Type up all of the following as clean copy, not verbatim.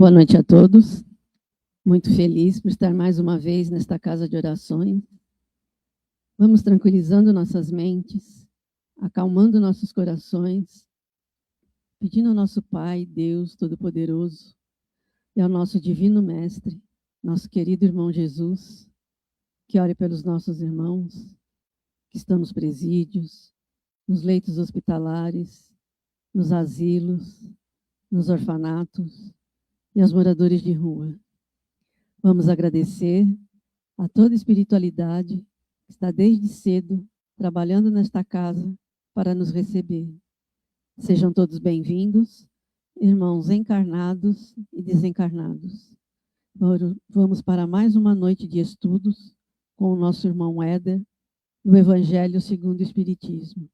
Boa noite a todos. Muito feliz por estar mais uma vez nesta casa de orações. Vamos tranquilizando nossas mentes, acalmando nossos corações, pedindo ao nosso Pai, Deus Todo-Poderoso, e ao nosso Divino Mestre, nosso querido irmão Jesus, que ore pelos nossos irmãos que estão nos presídios, nos leitos hospitalares, nos asilos, nos orfanatos e aos moradores de rua. Vamos agradecer a toda a espiritualidade que está desde cedo trabalhando nesta casa para nos receber. Sejam todos bem-vindos, irmãos encarnados e desencarnados. Vamos para mais uma noite de estudos com o nosso irmão Éder, no Evangelho segundo o Espiritismo.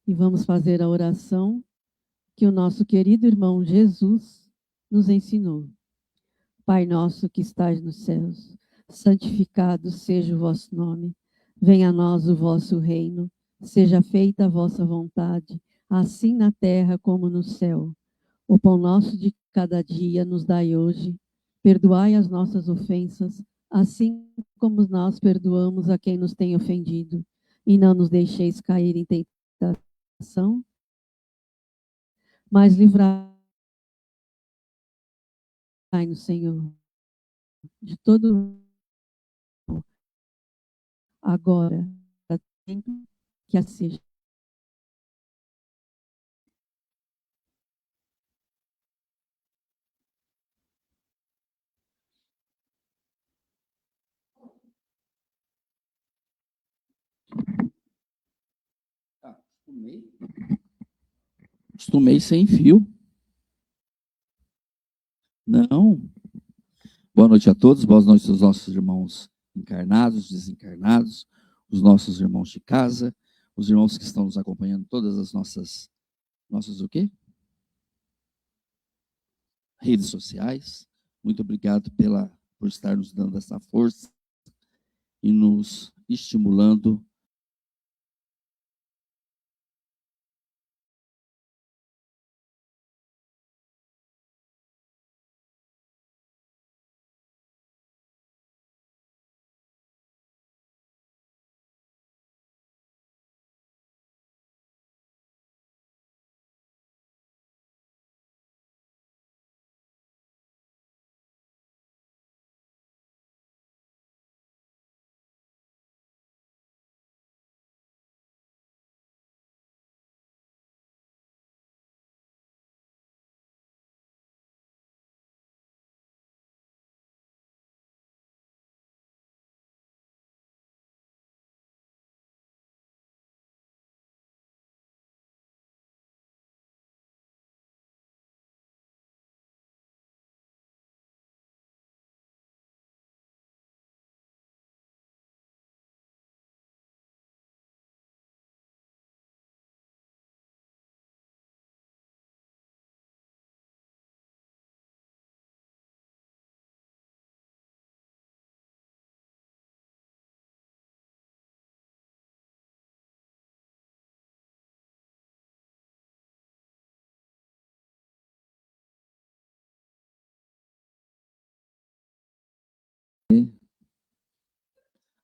E vamos fazer a oração que o nosso querido irmão Jesus nos ensinou. Pai nosso que estais nos céus, santificado seja o vosso nome. Venha a nós o vosso reino. Seja feita a vossa vontade, assim na terra como no céu. O pão nosso de cada dia nos dai hoje. Perdoai as nossas ofensas, assim como nós perdoamos a quem nos tem ofendido. E não nos deixeis cair em tentação, mas livrai-nos, Senhor, de todo agora, para sempre que assim seja. Acostumei sem fio. Não. Boa noite a todos, boas noites aos nossos irmãos encarnados, desencarnados, os nossos irmãos de casa, os irmãos que estão nos acompanhando, todas as nossas o quê? Redes sociais. Muito obrigado por estar nos dando essa força e nos estimulando.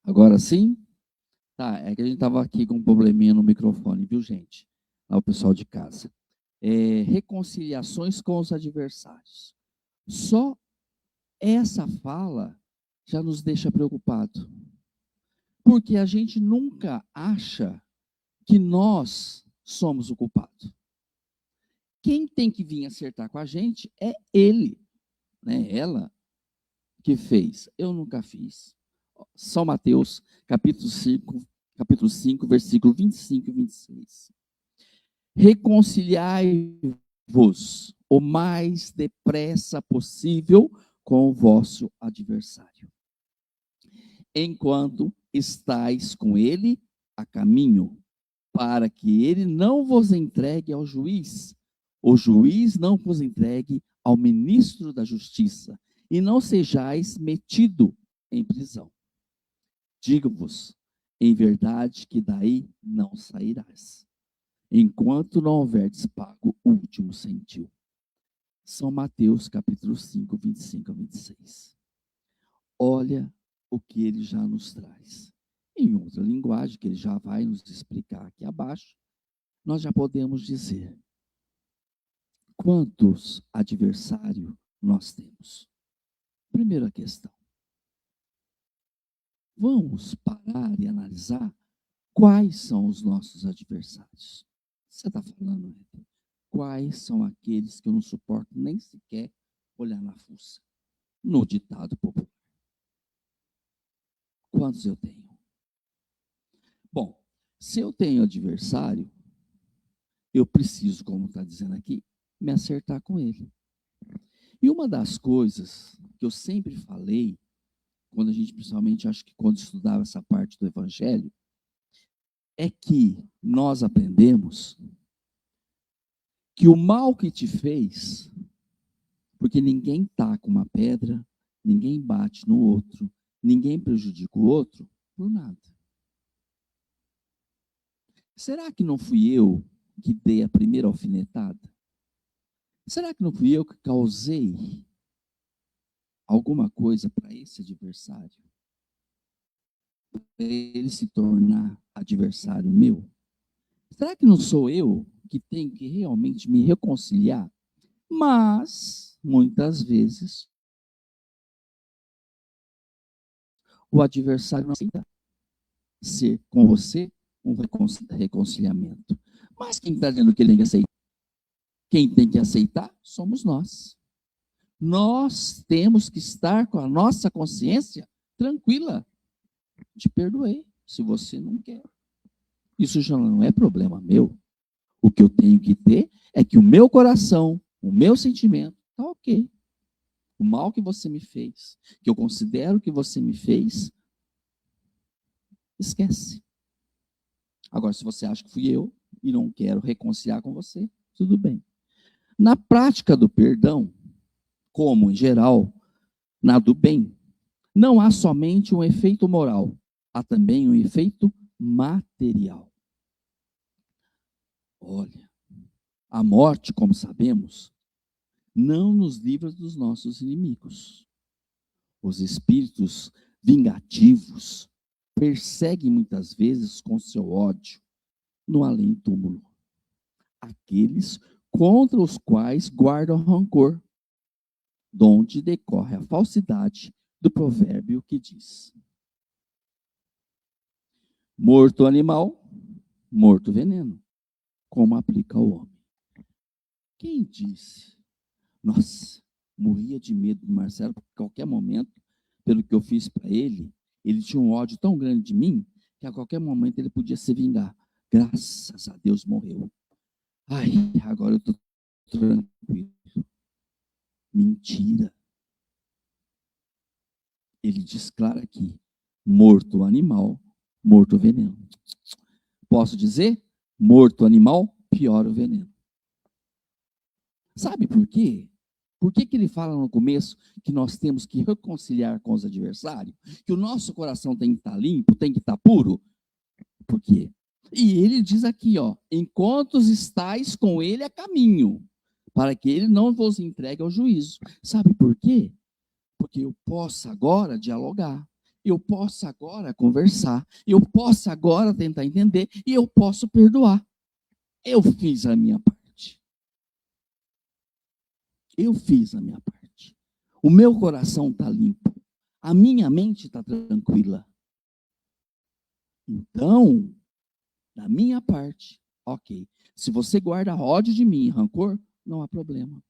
Agora sim? Tá, é que a gente estava aqui com um probleminha no microfone, viu, gente? Lá o pessoal de casa. Reconciliações com os adversários. Só essa fala já nos deixa preocupado. Porque a gente nunca acha que nós somos o culpado. Quem tem que vir acertar com a gente é ele, né? Ela que fez. Eu nunca fiz. São Mateus, capítulo 5, versículo 25 e 26. Reconciliai-vos o mais depressa possível com o vosso adversário, enquanto estáis com ele a caminho, para que ele não vos entregue ao juiz, o juiz não vos entregue ao ministro da justiça, e não sejais metido em prisão. Digo-vos, em verdade, que daí não sairás, enquanto não houverdes pago o último centil. São Mateus, capítulo 5, 25 a 26. Olha o que ele já nos traz. Em outra linguagem, que ele já vai nos explicar aqui abaixo, nós já podemos dizer quantos adversários nós temos. Primeira questão. Vamos parar e analisar quais são os nossos adversários. Você está falando, Éder? Quais são aqueles que eu não suporto nem sequer olhar na fuça? No ditado popular. Quantos eu tenho? Bom, se eu tenho adversário, eu preciso, como está dizendo aqui, me acertar com ele. E uma das coisas que eu sempre falei, quando a gente, principalmente, acho que quando estudava essa parte do Evangelho, é que nós aprendemos que o mal que te fez, porque ninguém taca uma pedra, ninguém bate no outro, ninguém prejudica o outro por nada. Será que não fui eu que dei a primeira alfinetada? Será que não fui eu que causei alguma coisa para esse adversário? Para ele se tornar adversário meu? Será que não sou eu que tenho que realmente me reconciliar? Mas, muitas vezes, o adversário não aceita ser com você um reconciliamento. Mas quem está dizendo que ele tem que aceitar? Quem tem que aceitar somos nós. Nós temos que estar com a nossa consciência tranquila. Te perdoei, se você não quer. Isso já não é problema meu. O que eu tenho que ter é que o meu coração, o meu sentimento, está ok. O mal que você me fez, que eu considero que você me fez, esquece. Agora, se você acha que fui eu e não quero reconciliar com você, tudo bem. Na prática do perdão, como em geral, na do bem, não há somente um efeito moral, há também um efeito material. Olha, a morte, como sabemos, não nos livra dos nossos inimigos. Os espíritos vingativos perseguem muitas vezes com seu ódio no além-túmulo aqueles contra os quais guardam rancor, donde decorre a falsidade do provérbio que diz: morto animal, morto veneno, como aplica o homem. Quem disse? Nossa, morria de medo do Marcelo, porque a qualquer momento, pelo que eu fiz para ele, ele tinha um ódio tão grande de mim, que a qualquer momento ele podia se vingar. Graças a Deus morreu. Ai, agora eu estou tranquilo. Mentira. Ele diz claro aqui: morto animal, morto veneno. Posso dizer? Morto animal, pior o veneno. Sabe por quê? Por que ele fala no começo que nós temos que reconciliar com os adversários? Que o nosso coração tem que estar limpo, tem que estar puro? Por quê? E ele diz aqui, ó: enquanto estáis com ele a caminho, para que ele não vos entregue ao juízo. Sabe por quê? Porque eu posso agora dialogar, eu posso agora conversar, eu posso agora tentar entender e eu posso perdoar. Eu fiz a minha parte. Eu fiz a minha parte. O meu coração está limpo. A minha mente está tranquila. Então, da minha parte, ok. Se você guarda ódio de mim, rancor, não há problema.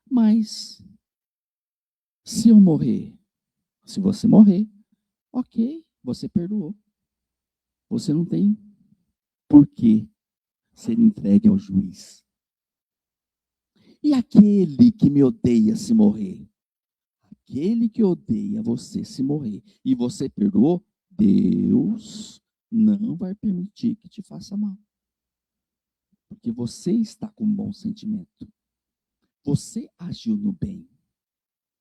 Mas, se eu morrer, se você morrer, ok, você perdoou. Você não tem por que ser entregue ao juiz. E aquele que me odeia se morrer? Aquele que odeia você se morrer e você perdoou, Deus não vai permitir que te faça mal. Porque você está com um bom sentimento. Você agiu no bem.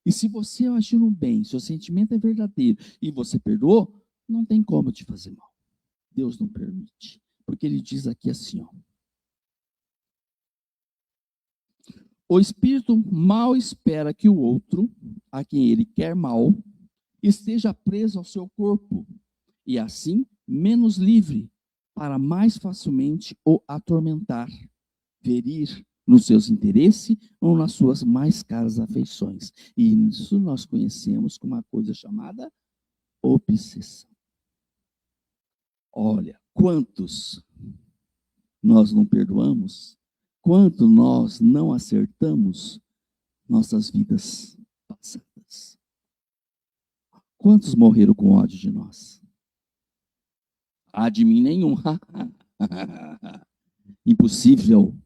E se você agiu no bem, seu sentimento é verdadeiro e você perdoou, não tem como te fazer mal. Deus não permite. Porque ele diz aqui assim, ó: O espírito mal espera que o outro, a quem ele quer mal, esteja preso ao seu corpo, e assim menos livre, para mais facilmente o atormentar, ferir nos seus interesses ou nas suas mais caras afeições. E isso nós conhecemos como uma coisa chamada obsessão. Olha, quantos nós não perdoamos, quanto nós não acertamos nossas vidas passadas. Quantos morreram com ódio de nós? De mim nenhum. Impossível.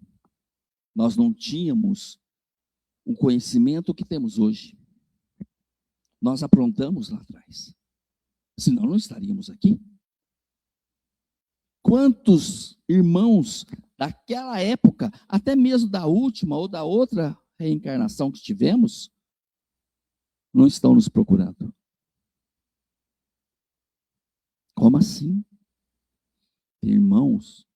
Nós não tínhamos o conhecimento que temos hoje. Nós aprontamos lá atrás. Senão não estaríamos aqui. Quantos irmãos daquela época, até mesmo da última ou da outra reencarnação que tivemos, não estão nos procurando? Como assim? Tem irmãos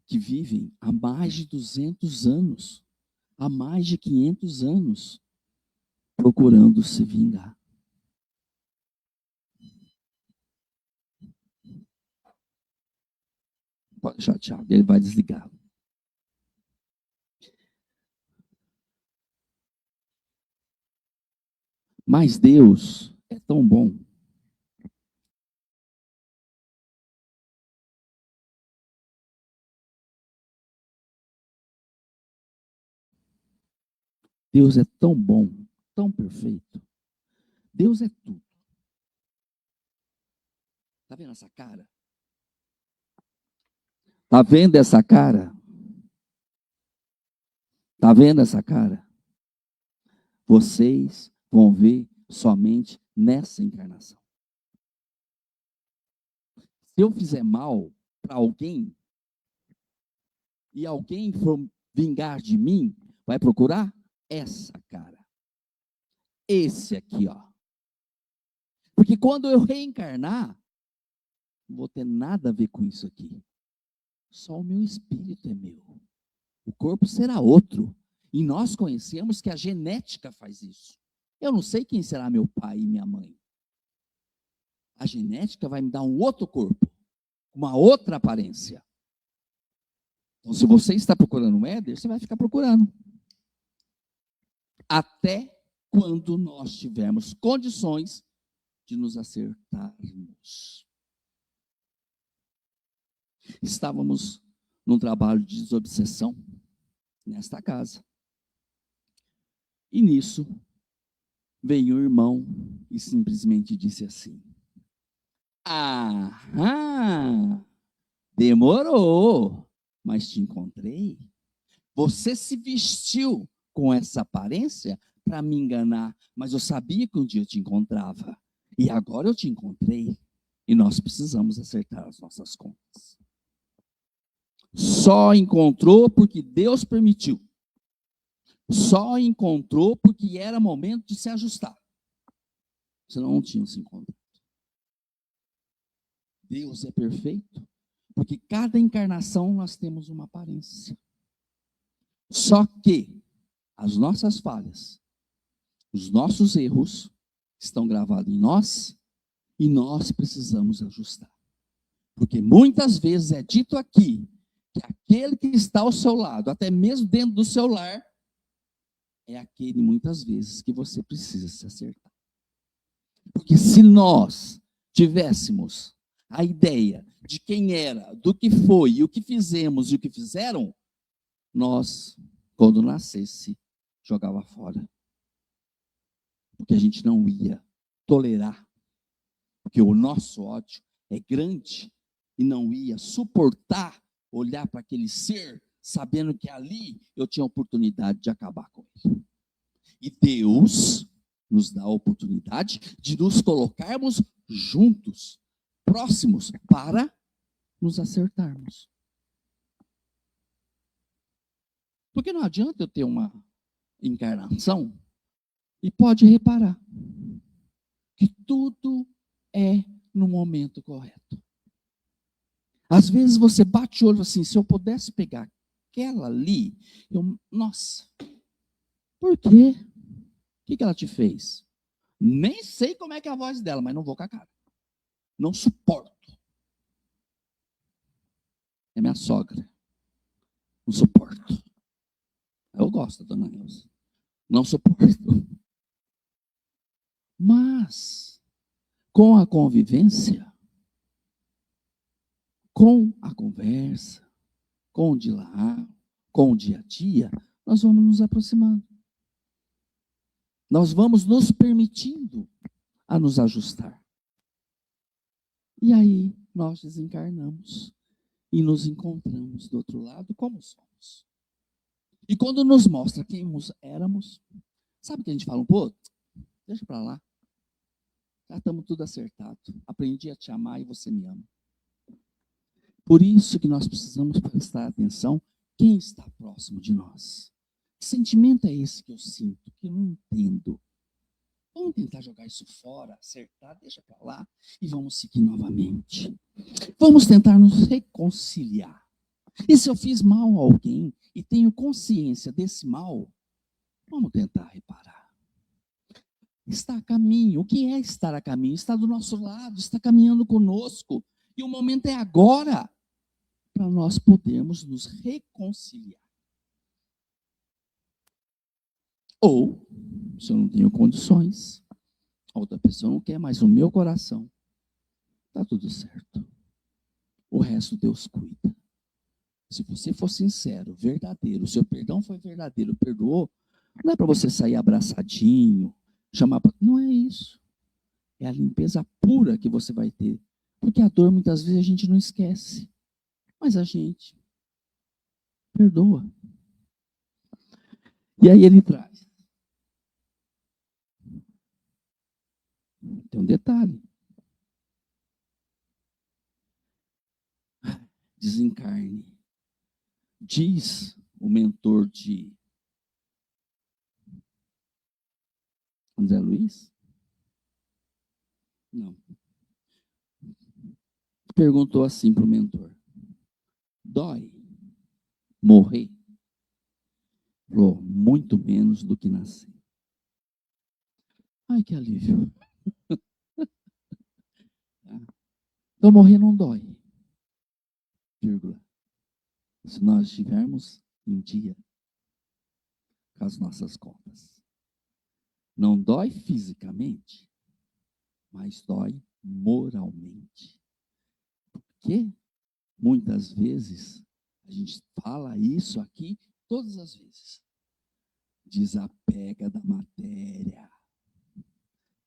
que vivem há mais de 200 anos, há mais de 500 anos, procurando se vingar. Pode deixar, Tiago, ele vai desligar. Mas Deus é tão bom. Deus é tão bom, tão perfeito. Deus é tudo. Está vendo essa cara? Está vendo essa cara? Está vendo essa cara? Vocês vão ver somente nessa encarnação. Se eu fizer mal para alguém, e alguém for vingar de mim, vai procurar essa cara. Esse aqui, ó. Porque quando eu reencarnar, não vou ter nada a ver com isso aqui. Só o meu espírito é meu. O corpo será outro. E nós conhecemos que a genética faz isso. Eu não sei quem será meu pai e minha mãe. A genética vai me dar um outro corpo, uma outra aparência. Então, se você está procurando um Éder, você vai ficar procurando. Até quando nós tivermos condições de nos acertarmos. Estávamos num trabalho de desobsessão nesta casa. E nisso veio um irmão e simplesmente disse assim: demorou, mas te encontrei. Você se vestiu com essa aparência para me enganar, mas eu sabia que um dia eu te encontrava. E agora eu te encontrei. E nós precisamos acertar as nossas contas. Só encontrou porque Deus permitiu. Só encontrou porque era momento de se ajustar. Senão não tinham se encontrado. Deus é perfeito, porque cada encarnação nós temos uma aparência. Só que as nossas falhas, os nossos erros estão gravados em nós e nós precisamos ajustar. Porque muitas vezes é dito aqui que aquele que está ao seu lado, até mesmo dentro do seu lar, é aquele muitas vezes que você precisa se acertar. Porque se nós tivéssemos a ideia de quem era, do que foi, e o que fizemos e o que fizeram, nós, quando nascesse, jogava fora. Porque a gente não ia tolerar. Porque o nosso ódio é grande e não ia suportar olhar para aquele ser, sabendo que ali eu tinha a oportunidade de acabar com ele. E Deus nos dá a oportunidade de nos colocarmos juntos, próximos, para nos acertarmos. Porque não adianta eu ter uma encarnação, e pode reparar que tudo é no momento correto. Às vezes você bate o olho assim, se eu pudesse pegar aquela ali, nossa, Por quê? O que ela te fez? Nem sei como é que é a voz dela, mas não vou com a cara. Não suporto. É minha sogra. Não suporto. Eu gosto da dona Elza. Não suporto. Mas, com a convivência, com a conversa, com o diálogo, com o dia a dia, nós vamos nos aproximando. Nós vamos nos permitindo a nos ajustar. E aí nós desencarnamos e nos encontramos do outro lado como somos. E quando nos mostra quem éramos, sabe o que a gente fala? Pô, deixa para lá. Já estamos tudo acertado. Aprendi a te amar e você me ama. Por isso que nós precisamos prestar atenção quem está próximo de nós. Que sentimento é esse que eu sinto, que eu não entendo? Vamos tentar jogar isso fora, acertar, deixa para lá e vamos seguir novamente. Vamos tentar nos reconciliar. E se eu fiz mal a alguém e tenho consciência desse mal, vamos tentar reparar. Está a caminho. O que é estar a caminho? Está do nosso lado, está caminhando conosco. E o momento é agora para nós podermos nos reconciliar. Ou, se eu não tenho condições, a outra pessoa não quer, mas o meu coração, está tudo certo. O resto Deus cuida. Se você for sincero, verdadeiro, o seu perdão foi verdadeiro, perdoou, não é para você sair abraçadinho, chamar para... Não é isso. É a limpeza pura que você vai ter. Porque a dor, muitas vezes, a gente não esquece. Mas a gente perdoa. E aí ele traz. Tem um detalhe. Desencarne. Diz o mentor de André Luiz? Não. Perguntou assim para o mentor. Dói morrer? Falou, muito menos do que nascer. Ai, que alívio. Então, morrer não dói. Vírgula. Se nós estivermos em dia com as nossas contas. Não dói fisicamente, mas dói moralmente. Porque muitas vezes a gente fala isso aqui todas as vezes. Desapega da matéria.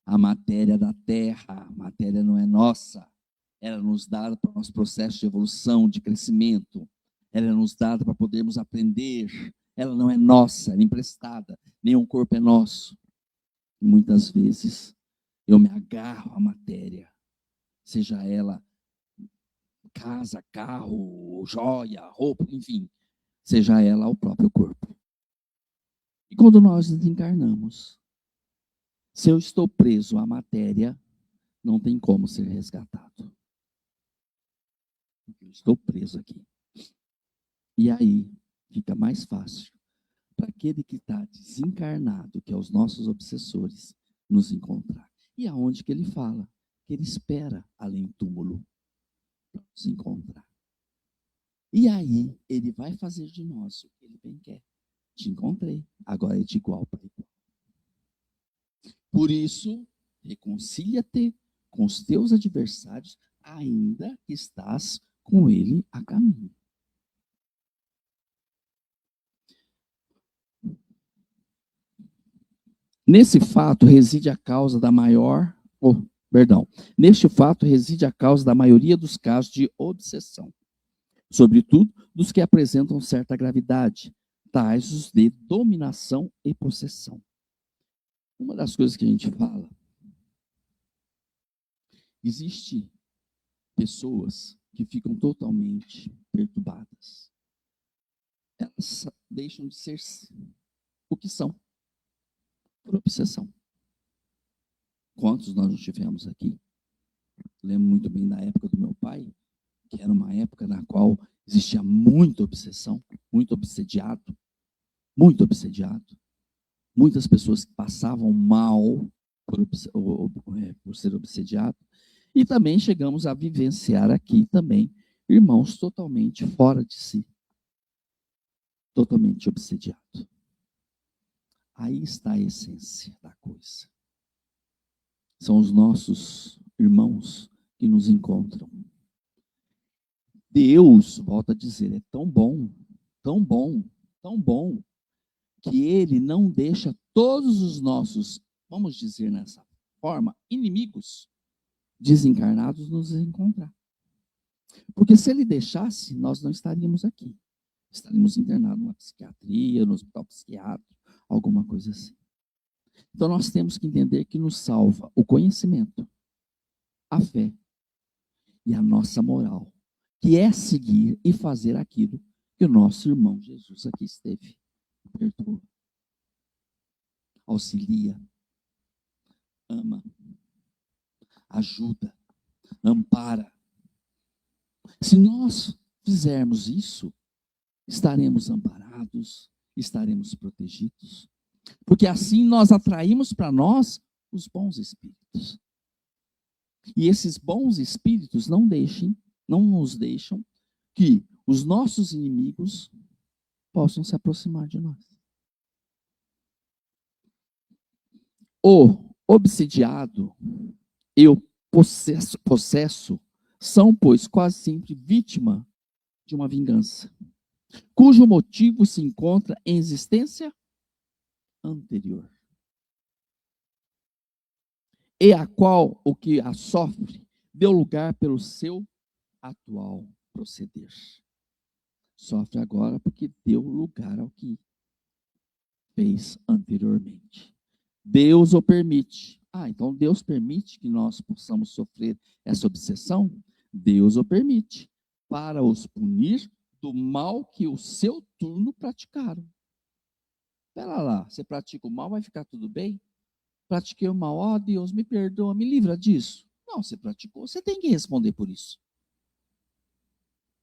A matéria da terra, a matéria não é nossa. Ela é nos dada para o nosso processo de evolução, de crescimento. Ela é nos dada para podermos aprender. Ela não é nossa, ela é emprestada. Nenhum corpo é nosso. E muitas vezes eu me agarro à matéria, seja ela casa, carro, joia, roupa, enfim, seja ela o próprio corpo. E quando nós desencarnamos, se eu estou preso à matéria, não tem como ser resgatado. Eu estou preso aqui. E aí fica mais fácil para aquele que está desencarnado, que é os nossos obsessores, nos encontrar. E aonde que ele fala? Que ele espera além do túmulo para nos encontrar. E aí ele vai fazer de nós o que ele bem quer. Te encontrei, agora é de igual para igual. Por isso, reconcilia-te com os teus adversários, ainda que estás com ele a caminho. Nesse fato reside a causa da Neste fato reside a causa da maioria dos casos de obsessão, sobretudo dos que apresentam certa gravidade, tais os de dominação e possessão. Uma das coisas que a gente fala, existe pessoas que ficam totalmente perturbadas. Elas deixam de ser o que são, por obsessão. Quantos nós não tivemos aqui? Lembro muito bem da época do meu pai, que era uma época na qual existia muita obsessão, muito obsediado. Muitas pessoas que passavam mal por ser obsediado. E também chegamos a vivenciar aqui também irmãos totalmente fora de si, totalmente obsediado. Aí está a essência da coisa. São os nossos irmãos que nos encontram. Deus, volta a dizer, é tão bom, tão bom, tão bom, que Ele não deixa todos os nossos, vamos dizer nessa forma, inimigos desencarnados nos encontrar. Porque se Ele deixasse, nós não estaríamos aqui. Estaríamos internados numa psiquiatria, no hospital psiquiátrico, alguma coisa assim. Então nós temos que entender que nos salva o conhecimento, a fé e a nossa moral, que é seguir e fazer aquilo que o nosso irmão Jesus aqui esteve. Perdoa, auxilia, ama, ajuda, ampara. Se nós fizermos isso, estaremos amparados, estaremos protegidos, porque assim nós atraímos para nós os bons espíritos. E esses bons espíritos não nos deixam que os nossos inimigos possam se aproximar de nós. O obsidiado e o possesso são, pois, quase sempre vítima de uma vingança, cujo motivo se encontra em existência anterior, e a qual o que a sofre deu lugar pelo seu atual proceder. Sofre agora porque deu lugar ao que fez anteriormente. Deus o permite. Então Deus permite que nós possamos sofrer essa obsessão? Deus o permite, para os punir do mal que o seu turno praticaram. Espera lá, você pratica o mal, vai ficar tudo bem? Pratiquei o mal, Deus, me perdoa, me livra disso. Não, você praticou, você tem que responder por isso.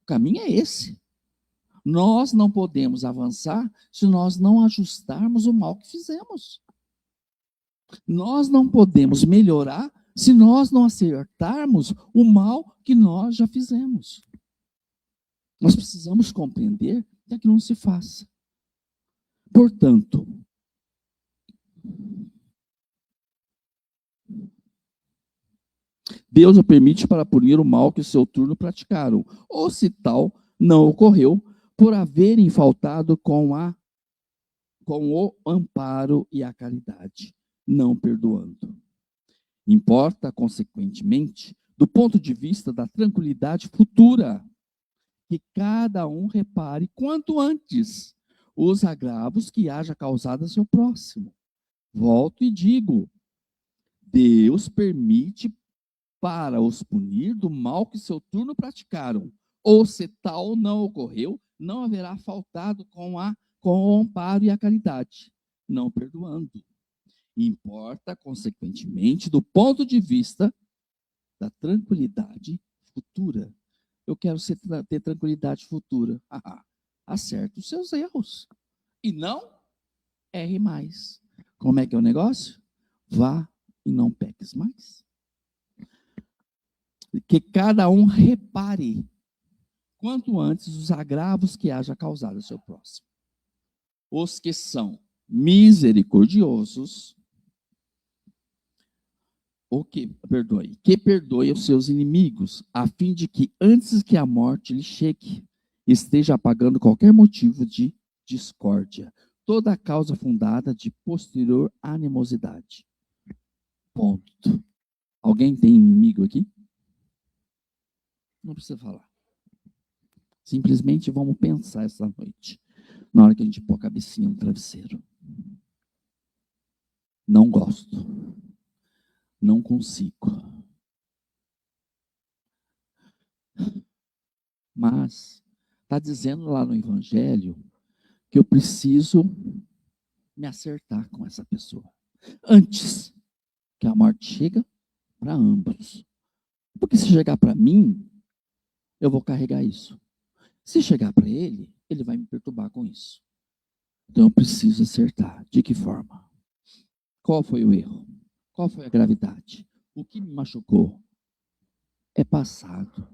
O caminho é esse. Nós não podemos avançar se nós não ajustarmos o mal que fizemos. Nós não podemos melhorar se nós não acertarmos o mal que nós já fizemos. Nós precisamos compreender para que não se faça. Portanto, Deus o permite para punir o mal que o seu turno praticaram, ou se tal não ocorreu, por haverem faltado com o amparo e a caridade, não perdoando. Importa, consequentemente, do ponto de vista da tranquilidade futura, que cada um repare quanto antes os agravos que haja causado a seu próximo. Volto e digo, Deus permite para os punir do mal que seu turno praticaram, ou se tal não ocorreu, não haverá faltado com o amparo e a caridade, não perdoando. Importa, consequentemente, do ponto de vista da tranquilidade futura. Eu quero ter tranquilidade futura. Acerte os seus erros. E não erre mais. Como é que é o negócio? Vá e não peques mais. Que cada um repare quanto antes os agravos que haja causado ao seu próximo. Os que são misericordiosos, que perdoe os seus inimigos, a fim de que antes que a morte lhe chegue, esteja apagando qualquer motivo de discórdia, toda a causa fundada de posterior animosidade. Ponto. Alguém tem inimigo aqui? Não precisa falar. Simplesmente vamos pensar essa noite, na hora que a gente pôr a cabecinha no travesseiro. Não gosto. Não consigo. Mas está dizendo lá no Evangelho que eu preciso me acertar com essa pessoa antes que a morte chegue para ambos. Porque se chegar para mim, eu vou carregar isso. Se chegar para ele, ele vai me perturbar com isso. Então eu preciso acertar. De que forma? Qual foi o erro? Qual foi a gravidade? O que me machucou? É passado.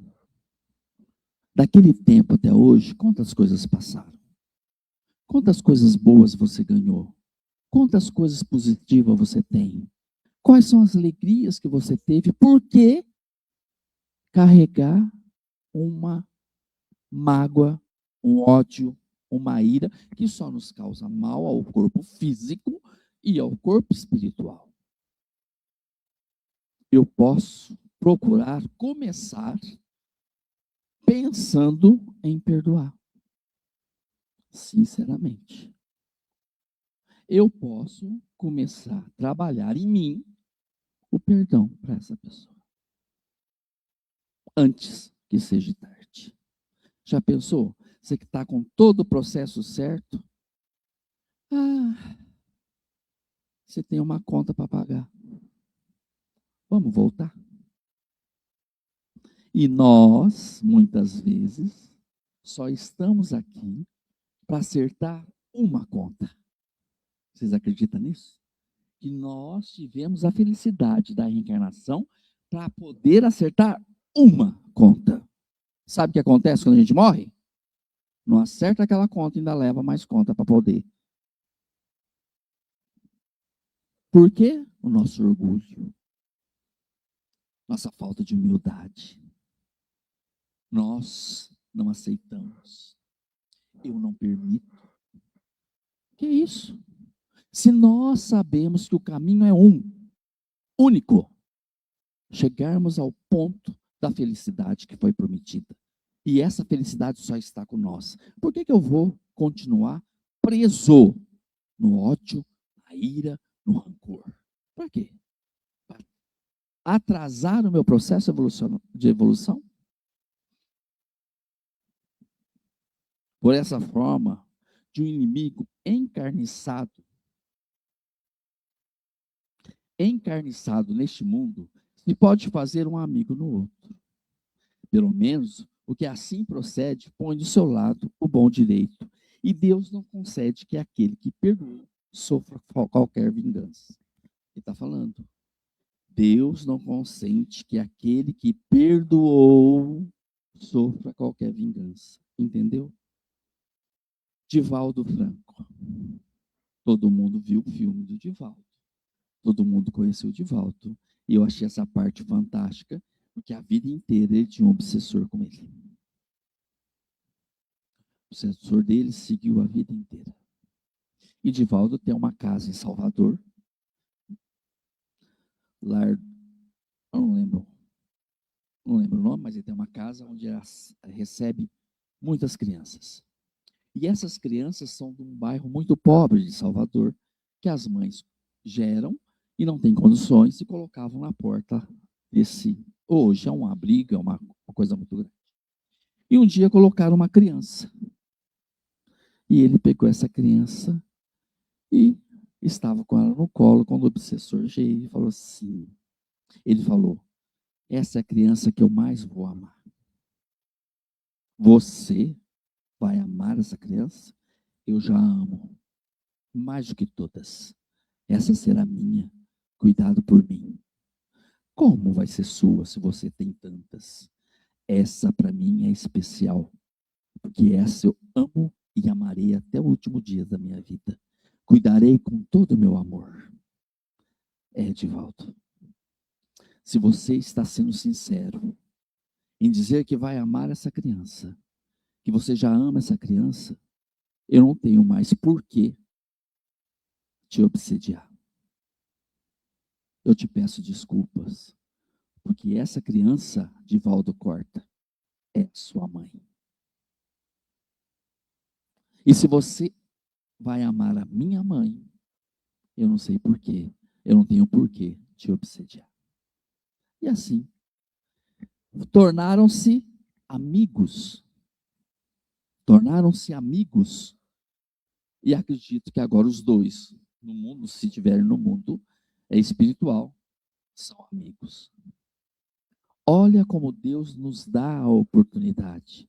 Daquele tempo até hoje, quantas coisas passaram? Quantas coisas boas você ganhou? Quantas coisas positivas você tem? Quais são as alegrias que você teve? Por que carregar uma mágoa, um ódio, uma ira que só nos causa mal ao corpo físico e ao corpo espiritual? Eu posso procurar começar pensando em perdoar, sinceramente. Eu posso começar a trabalhar em mim o perdão para essa pessoa, antes que seja tarde. Já pensou? Você que está com todo o processo certo, você tem uma conta para pagar. Vamos voltar? E nós, muitas vezes, só estamos aqui para acertar uma conta. Vocês acreditam nisso? Que nós tivemos a felicidade da reencarnação para poder acertar uma conta. Sabe o que acontece quando a gente morre? Não acerta aquela conta e ainda leva mais conta para poder. Por quê? O nosso orgulho, nossa falta de humildade. Nós não aceitamos. Eu não permito. Que isso? Se nós sabemos que o caminho é único, chegarmos ao ponto da felicidade que foi prometida. E essa felicidade só está com nós. Por que eu vou continuar preso no ódio, na ira, no rancor? Para quê? Para atrasar o meu processo de evolução? Por essa forma, de um inimigo encarniçado neste mundo, se pode fazer um amigo no outro. Pelo menos o que assim procede põe do seu lado o bom direito. E Deus não concede que aquele que perdoa sofra qualquer vingança. Ele está falando. Deus não consente que aquele que perdoou sofra qualquer vingança. Entendeu? Divaldo Franco. Todo mundo viu o filme do Divaldo. Todo mundo conheceu o Divaldo. E eu achei essa parte fantástica, porque a vida inteira ele tinha um obsessor com ele. O obsessor dele seguiu a vida inteira. E Divaldo tem uma casa em Salvador. Eu não lembro o nome, mas ele tem uma casa onde recebe muitas crianças. E essas crianças são de um bairro muito pobre de Salvador, que as mães geram e não têm condições e colocavam na porta desse. Hoje é um abrigo, é uma coisa muito grande. E um dia colocaram uma criança. E ele pegou essa criança e estava com ela no colo quando o obsessor veio e falou assim. Ele falou: essa é a criança que eu mais vou amar. Você vai amar essa criança? Eu já amo, mais do que todas. Essa será minha. Cuidado por mim. Como vai ser sua se você tem tantas? Essa para mim é especial, porque essa eu amo e amarei até o último dia da minha vida. Cuidarei com todo o meu amor. Edivaldo, se você está sendo sincero em dizer que vai amar essa criança, que você já ama essa criança, eu não tenho mais por que te obsediar. Eu te peço desculpas, porque essa criança, Divaldo Corta, é sua mãe. E se você vai amar a minha mãe, eu não sei por quê, eu não tenho por que te obsediar. E assim, tornaram-se amigos. Tornaram-se amigos. E acredito que agora os dois, no mundo, se estiverem no mundo espiritual, são amigos. Olha como Deus nos dá a oportunidade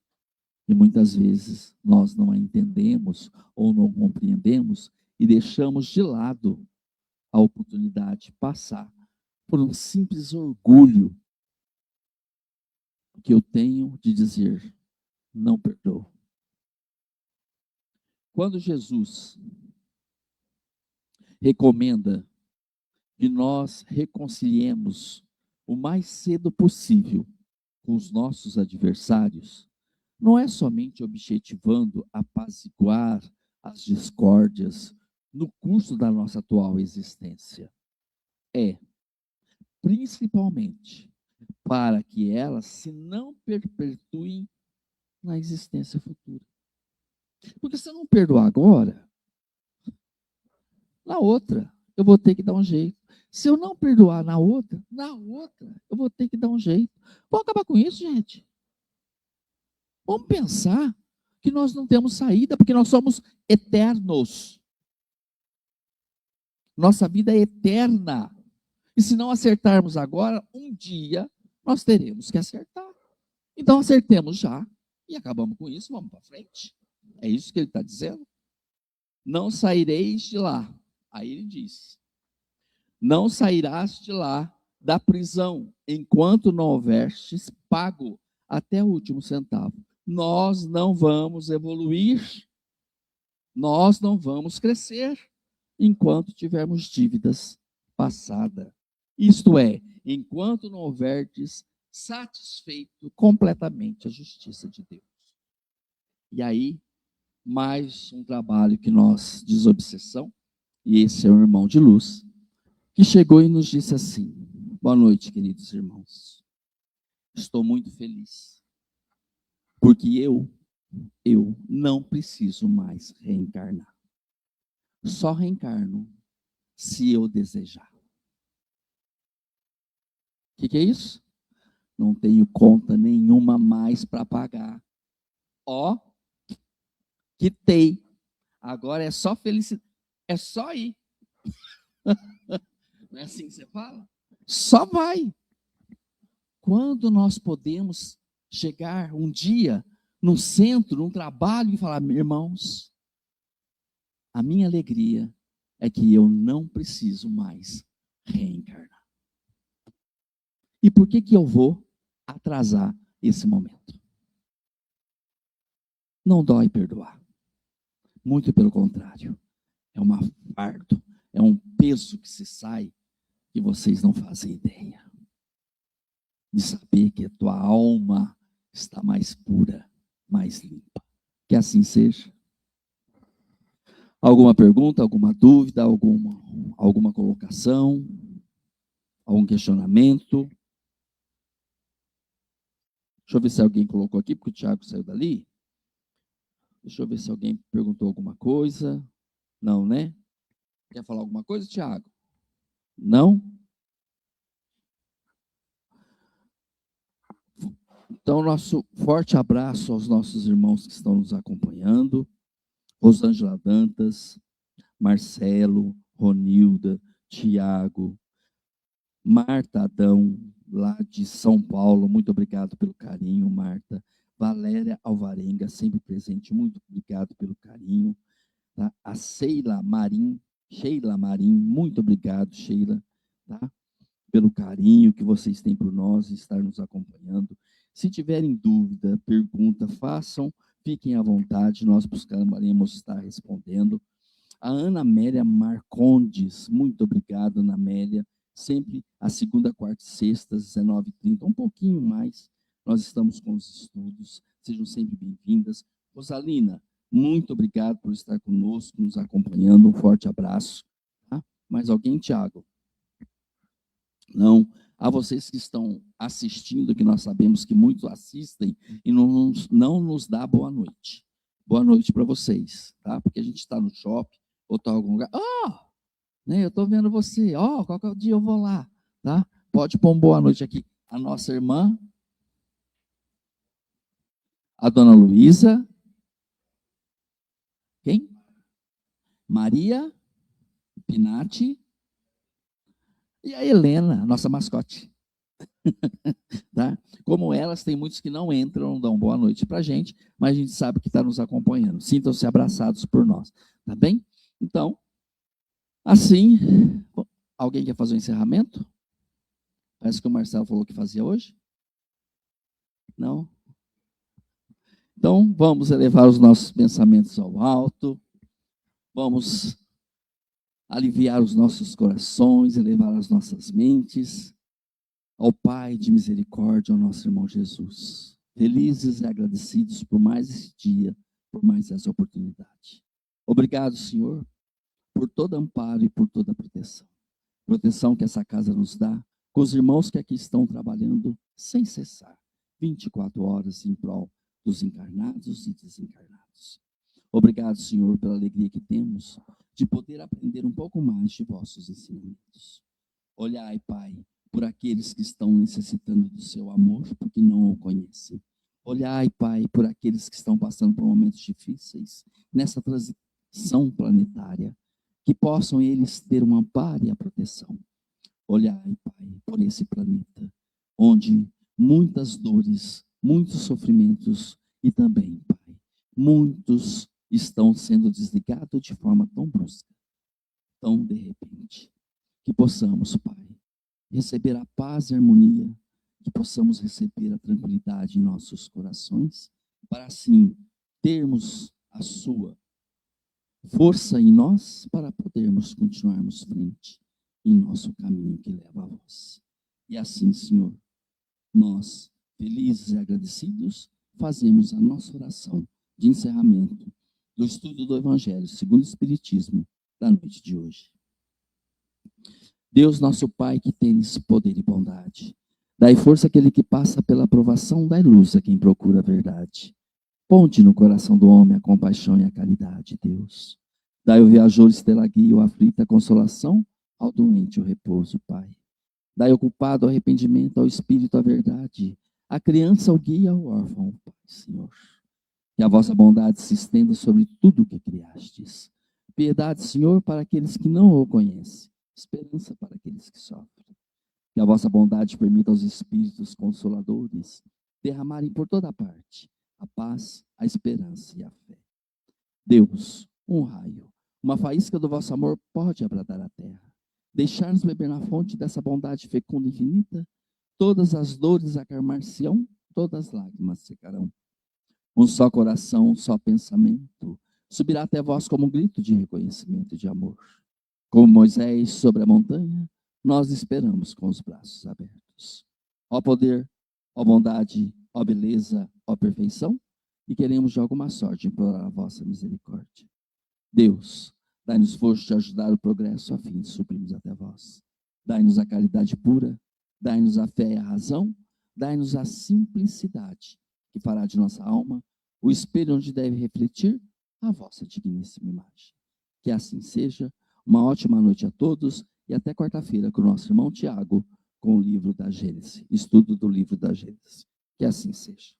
E muitas vezes nós não a entendemos ou não compreendemos e deixamos de lado a oportunidade de passar por um simples orgulho que eu tenho de dizer, não perdoo. Quando Jesus recomenda que nós reconciliemos o mais cedo possível com os nossos adversários, não é somente objetivando apaziguar as discórdias no curso da nossa atual existência. É, principalmente, para que elas se não perpetuem na existência futura. Porque se eu não perdoar agora, na outra, eu vou ter que dar um jeito. Se eu não perdoar na outra, eu vou ter que dar um jeito. Vamos acabar com isso, gente. Vamos pensar que nós não temos saída, porque nós somos eternos. Nossa vida é eterna. E se não acertarmos agora, um dia nós teremos que acertar. Então acertemos já e acabamos com isso, vamos para frente. É isso que ele está dizendo. Não saireis de lá. Aí ele diz, não sairás de lá da prisão, enquanto não houveres pago até o último centavo. Nós não vamos evoluir, nós não vamos crescer, enquanto tivermos dívidas passadas. Isto é, enquanto não houverdes satisfeito completamente a justiça de Deus. E aí, mais um trabalho que nós, desobsessão, e esse é o irmão de luz, que chegou e nos disse assim, boa noite, queridos irmãos. Estou muito feliz, porque eu não preciso mais reencarnar. Só reencarno se eu desejar. O que é isso? Não tenho conta nenhuma mais para pagar. Ó, quitei. Agora é só felicidade. É só ir. Não é assim que você fala? Só vai. Quando nós podemos chegar um dia num centro, num trabalho e falar, irmãos, a minha alegria é que eu não preciso mais reencarnar. E por que eu vou atrasar esse momento? Não dói perdoar. Muito pelo contrário. É um fardo, é um peso que se sai que vocês não fazem ideia. De saber que a tua alma está mais pura, mais limpa. Que assim seja. Alguma pergunta, alguma dúvida, alguma colocação, algum questionamento? Deixa eu ver se alguém colocou aqui, porque o Tiago saiu dali. Deixa eu ver se alguém perguntou alguma coisa. Não, né? Quer falar alguma coisa, Tiago? Não? Então, nosso forte abraço aos nossos irmãos que estão nos acompanhando. Rosângela Dantas, Marcelo, Ronilda, Tiago, Marta Adão, lá de São Paulo, muito obrigado pelo carinho, Marta. Valéria Alvarenga, sempre presente, muito obrigado pelo carinho. Tá? A Sheila Marim, muito obrigado, Sheila, tá? Pelo carinho que vocês têm por nós, estar nos acompanhando. Se tiverem dúvida, pergunta, façam, fiquem à vontade, nós buscaremos estar respondendo. A Ana Amélia Marcondes, muito obrigado, Ana Amélia, sempre a segunda, quarta e sexta, às 19h30, um pouquinho mais, nós estamos com os estudos, sejam sempre bem-vindas. Rosalina, muito obrigado por estar conosco, nos acompanhando, um forte abraço. Tá? Mais alguém, Tiago? Não. A vocês que estão assistindo, que nós sabemos que muitos assistem e não nos dá boa noite. Boa noite para vocês, tá? Porque a gente está no shopping ou está em algum lugar. Né, eu estou vendo você. Qualquer dia eu vou lá, tá? Pode pôr uma boa noite aqui. A nossa irmã, a dona Luísa. Quem? Maria Pinati. E a Helena, nossa mascote. Tá? Como elas, tem muitos que não entram, não dão boa noite para a gente, mas a gente sabe que está nos acompanhando. Sintam-se abraçados por nós, tá bem? Então, assim, alguém quer fazer o encerramento? Parece que o Marcelo falou que fazia hoje. Não? Então, vamos elevar os nossos pensamentos ao alto, vamos aliviar os nossos corações, elevar as nossas mentes ao Pai de misericórdia, ao nosso irmão Jesus. Felizes e agradecidos por mais esse dia, por mais essa oportunidade. Obrigado, Senhor, por todo amparo e por toda proteção. Proteção que essa casa nos dá, com os irmãos que aqui estão trabalhando sem cessar, 24 horas em prol dos encarnados e desencarnados. Obrigado, Senhor, pela alegria que temos de poder aprender um pouco mais de vossos ensinamentos. Olhai, Pai, por aqueles que estão necessitando do seu amor, porque não o conhecem. Olhai, Pai, por aqueles que estão passando por momentos difíceis, nessa transição planetária, que possam eles ter um amparo e a proteção. Olhai, Pai, por esse planeta, onde muitas dores, muitos sofrimentos e também, Pai, muitos estão sendo desligados de forma tão brusca, tão de repente. Que possamos, Pai, receber a paz e a harmonia, que possamos receber a tranquilidade em nossos corações, para assim termos a sua força em nós, para podermos continuarmos frente em nosso caminho que leva a vós. E assim, Senhor, nós, felizes e agradecidos, fazemos a nossa oração de encerramento do estudo do Evangelho segundo o Espiritismo da noite de hoje. Deus, nosso Pai, que tens poder e bondade, dai força àquele que passa pela provação, dai luz a quem procura a verdade. Ponte no coração do homem a compaixão e a caridade, Deus. Dai ao viajor estela guia, ao aflito a consolação, ao doente o repouso, Pai. Dai ao culpado o arrependimento, ao espírito a verdade, à criança o guia, ao órfão, Pai, Senhor. Que a vossa bondade se estenda sobre tudo o que criastes. Piedade, Senhor, para aqueles que não o conhecem, esperança para aqueles que sofrem. Que a vossa bondade permita aos espíritos consoladores derramarem por toda parte a paz, a esperança e a fé. Deus, um raio, uma faísca do vosso amor pode abradar a terra, deixar-nos beber na fonte dessa bondade fecunda e infinita, todas as dores acalmar-se-ão, todas as lágrimas secarão. Um só coração, um só pensamento, subirá até vós como um grito de reconhecimento e de amor. Como Moisés sobre a montanha, nós esperamos com os braços abertos. Ó poder, ó bondade, ó beleza, ó perfeição, e queremos de alguma sorte implorar a vossa misericórdia. Deus, dai-nos força de ajudar o progresso a fim de subirmos até vós. Dai-nos a caridade pura, dai-nos a fé e a razão, dai-nos a simplicidade, que fará de nossa alma o espelho onde deve refletir a vossa digníssima imagem. Que assim seja. Uma ótima noite a todos e até quarta-feira com o nosso irmão Tiago, com o livro da Gênesis, estudo do livro da Gênesis. Que assim seja.